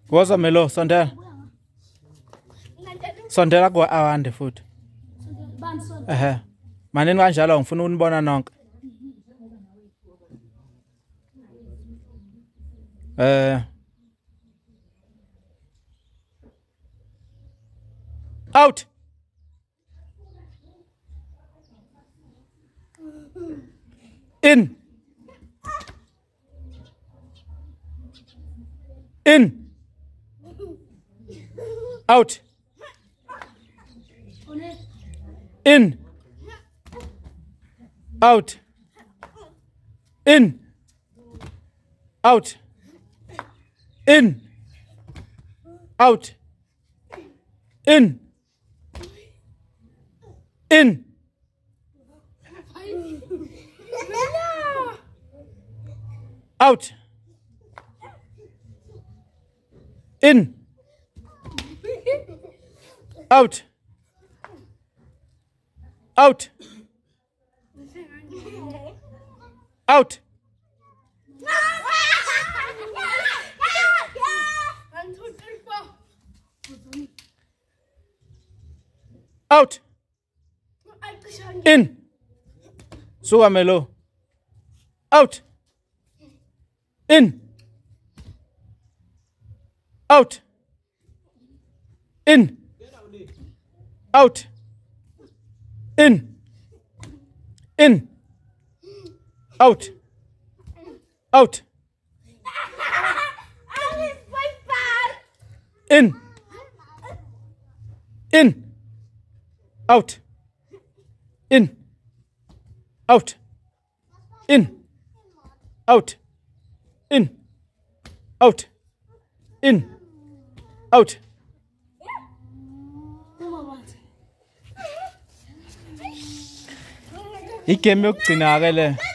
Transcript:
Woza Melo, sondela. Sondela kwa awande futhi. Manini kanjalo ngifuna unibona nonke. Out. In. In. Out. In. Out. In. Out. In. Out. In. In. Out. In. Out. Out. Out. Out. In. Suka Melo. Out. In. Out. In. Out. In. In. Out. Out. In. In. Out. In. Out. In. Out. In. Out. In. Out. Igame yokugcina ke le.